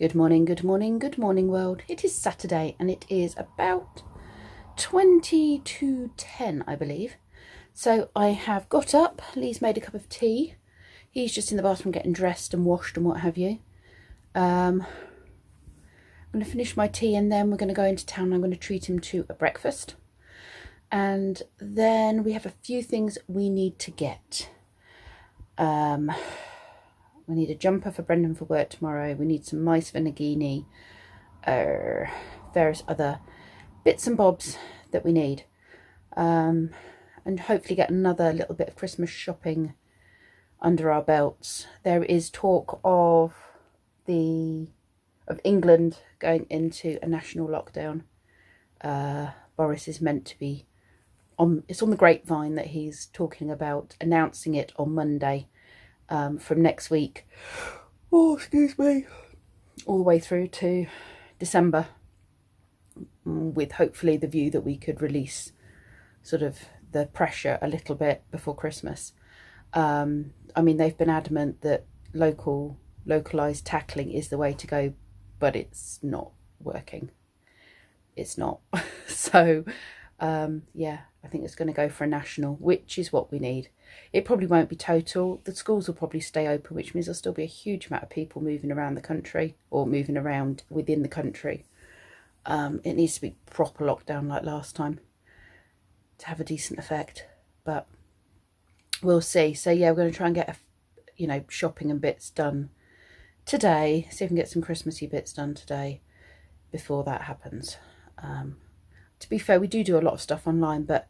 Good morning, good morning, good morning world. It is Saturday and it is about 20 to 10, I believe. So I have got up, Lee's made a cup of tea. He's just in the bathroom getting dressed and washed and what have you. I'm going to finish my tea and then we're going to go into town. I'm going to treat him to a breakfast. And then we have a few things we need to get. We need a jumper for Brendan for work tomorrow. We need some mice for Nagini. Various other bits and bobs that we need. And hopefully get another little bit of Christmas shopping under our belts. There is talk of England going into a national lockdown. Boris is meant to be it's on the grapevine that he's talking about announcing it on Monday. From next week, all the way through to December, with hopefully the view that we could release sort of the pressure a little bit before Christmas. I mean, they've been adamant that localized tackling is the way to go, but it's not working. It's not. So, yeah, I think it's going to go for a national, which is what we need. It probably won't be total. The schools will probably stay open, which means there'll still be a huge amount of people moving around the country or moving around within the country. It needs to be proper lockdown like last time to have a decent effect, but we'll see. So yeah, we're going to try and get shopping and bits done today. See if we can get some Christmassy bits done today before that happens. To be fair, we do a lot of stuff online, but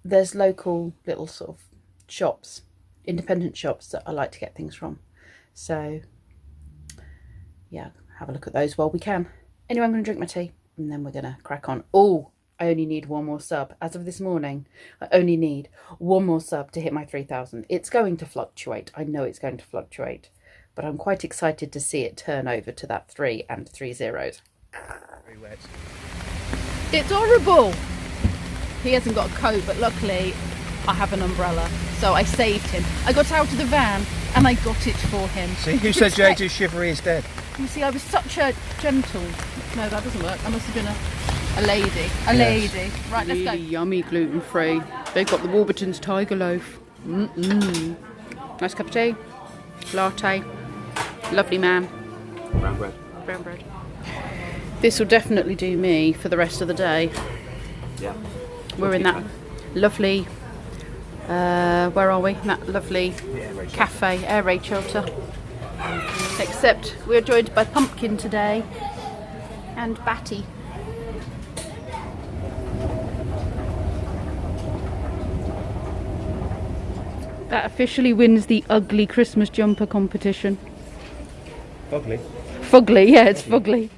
there's local little sort of shops, independent shops that I like to get things from. So yeah, have a look at those while we can. Anyway, I'm going to drink my tea and then we're going to crack on. Oh, I only need one more sub. As of this morning, I only need one more sub to hit my 3,000. It's going to fluctuate. I know it's going to fluctuate, but I'm quite excited to see it turn over to that 3 and 3 zeros. Very wet. It's horrible. He hasn't got a coat, but luckily I have an umbrella, so I saved him. I got out of the van and I got it for him. See, who said J2 chivalry is dead? You see, I was such a gentle... No, that doesn't work. I must have been a lady. A lady. Right, let's go. Really yummy, gluten-free. They've got the Warburton's Tiger Loaf. Nice cup of tea. Latte. Lovely man. Brown bread. Brown bread. This will definitely do me for the rest of the day. Yeah. We're in that lovely, where are we? In that lovely cafe, air raid shelter. Except we're joined by Pumpkin today and Batty. That officially wins the ugly Christmas jumper competition. Fugly. Fugly, yeah, it's fugly.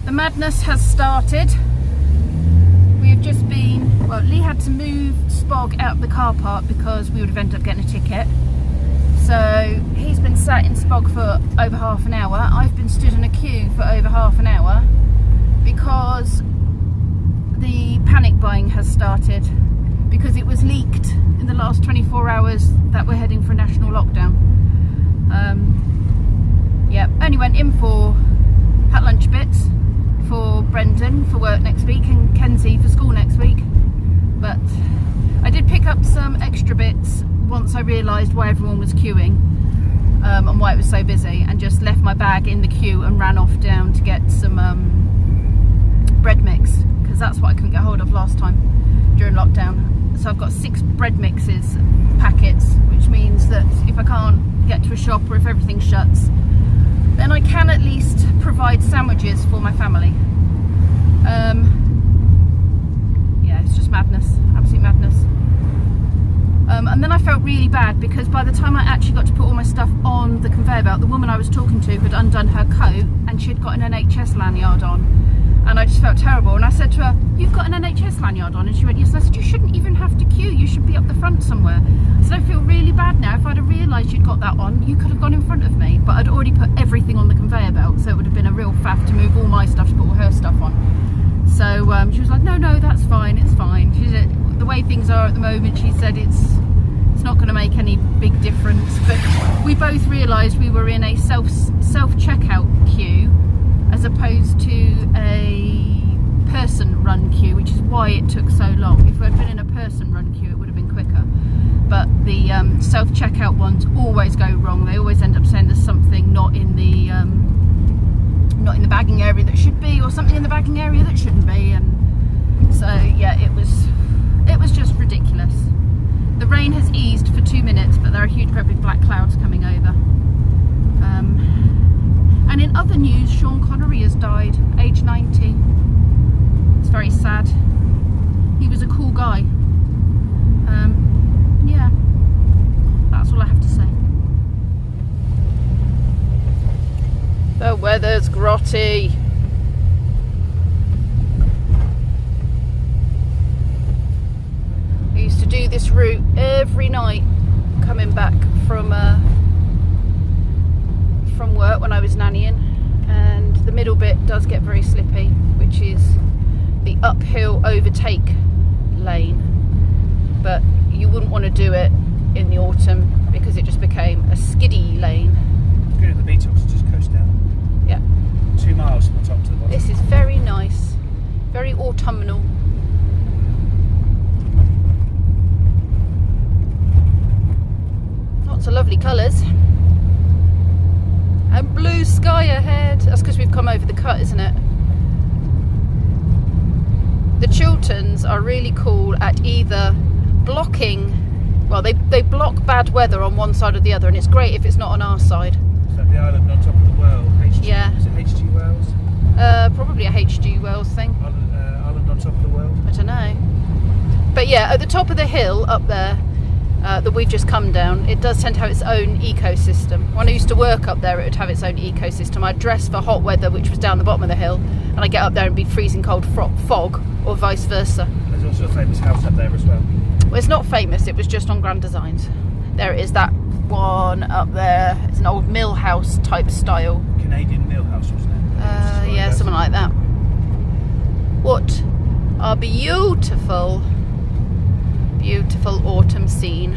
The madness has started. We have just been, well, Lee had to move Spog out of the car park because we would have ended up getting a ticket. So he's been sat in Spog for over half an hour. I've been stood in a queue for over half an hour because the panic buying has started, because it was leaked in the last 24 hours that we're heading for a national lockdown. Yeah, only went in for hat lunch bits for Brendan for work next week and Kenzie for school next week, but I did pick up some extra bits once I realised why everyone was queuing and why it was so busy, and just left my bag in the queue and ran off down to get some bread mix, because that's what I couldn't get hold of last time during lockdown. So I've got 6 bread mixes packets, which means that if I can't get to a shop or if everything shuts, then I can at least provide sandwiches for my family. Yeah, it's just madness, absolute madness. And then I felt really bad because by the time I actually got to put all my stuff on the conveyor belt, the woman I was talking to had undone her coat and she'd got an NHS lanyard on. And I just felt terrible. And I said to her, "You've got an NHS lanyard on?" And she went, "Yes." And I said, "You shouldn't even have to queue. You should be up the front somewhere." I said, "I feel really bad now. If I'd have realised you'd got that on, you could have gone in front of me." But I'd already put everything on the conveyor belt, so it would have been a real faff to move all my stuff to put all her stuff on. So she was like, "No, no, that's fine. It's fine." She said, "The way things are at the moment," she said, it's not going to make any big difference." But we both realised we were in a self checkout queue as opposed to a person run queue, which is why it took so long. If we had been in a person run queue, it would have been quicker. But the self checkout ones always go wrong. They always end up saying there's something not in the bagging area that should be, or something in the bagging area that shouldn't be. And so yeah, it was just ridiculous. The rain has eased for 2 minutes, but there are huge great big black clouds coming over. And in other news, Sean Connery has died, age 90. It's very sad. He was a cool guy. Yeah, that's all I have to say. The weather's grotty. I used to do this route every night coming back from work when I was nannying, and the middle bit does get very slippy, which is the uphill overtake lane, but you wouldn't want to do it in the autumn because it just became a skiddy lane. Good at the Beatles, just coast down. Yeah. 2 miles from the top to the bottom. This is very nice, very autumnal. Lots of lovely colours. And blue sky ahead. That's because we've come over the cut, isn't it? The Chilterns are really cool at either blocking, well, they block bad weather on one side or the other, and it's great if it's not on our side. Is that the island on top of the world? Yeah. Is it H.G. Wells? Probably a H.G. Wells thing. Island on top of the world? I don't know. But yeah, at the top of the hill up there, that we've just come down, it does tend to have its own ecosystem. When I used to work up there, it would have its own ecosystem. I'd dress for hot weather, which was down the bottom of the hill, and I'd get up there and be freezing cold fog, or vice versa. There's also a famous house up there as well. Well, it's not famous, it was just on Grand Designs. There it is, that one up there. It's an old mill house type style. Canadian mill house, wasn't it? Yeah, something like that. What a beautiful autumn scene.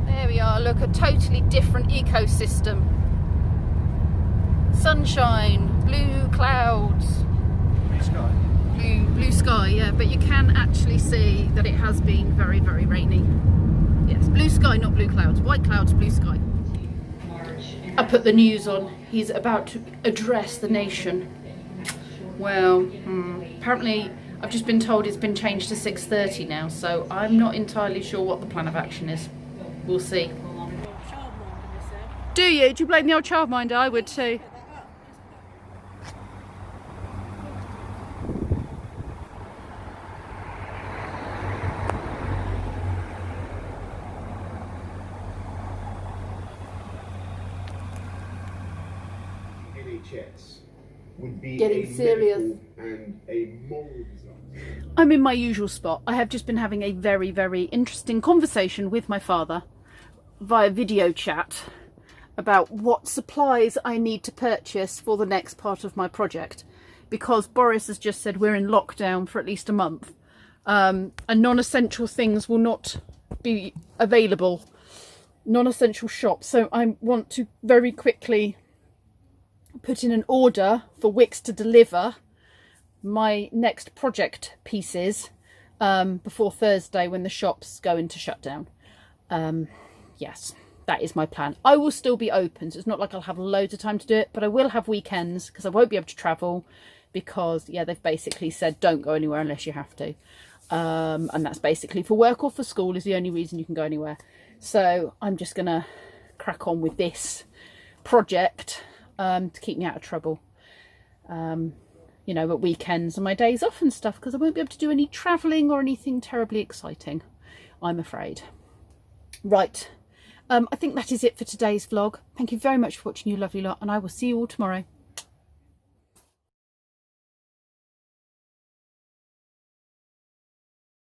There we are, look, a totally different ecosystem. Sunshine, blue clouds, Blue sky. blue sky, yeah, but you can actually see that it has been very, very rainy. Yes, blue sky, not blue clouds. White clouds, blue sky. I put the news on. He's about to address the nation. Well, apparently I've just been told it's been changed to 6:30 now, so I'm not entirely sure what the plan of action is. We'll see. Do you? Do you blame the old childminder? I would too. NHS would be Getting a serious. medical and a moral disaster. I'm in my usual spot. I have just been having a very, very interesting conversation with my father via video chat about what supplies I need to purchase for the next part of my project, because Boris has just said we're in lockdown for at least a month, and non-essential things will not be available, non-essential shops. So I want to very quickly put in an order for Wix to deliver my next project pieces before Thursday, when the shops go into shutdown. Yes, that is my plan. I will still be open, so it's not like I'll have loads of time to do it, but I will have weekends because I won't be able to travel, because yeah, they've basically said don't go anywhere unless you have to. and that's basically for work or for school is the only reason you can go anywhere. So I'm just gonna crack on with this project to keep me out of trouble, you know, at weekends and my days off and stuff, because I won't be able to do any travelling or anything terribly exciting, I'm afraid. Right, I think that is it for today's vlog. Thank you very much for watching, you lovely lot, and I will see you all tomorrow.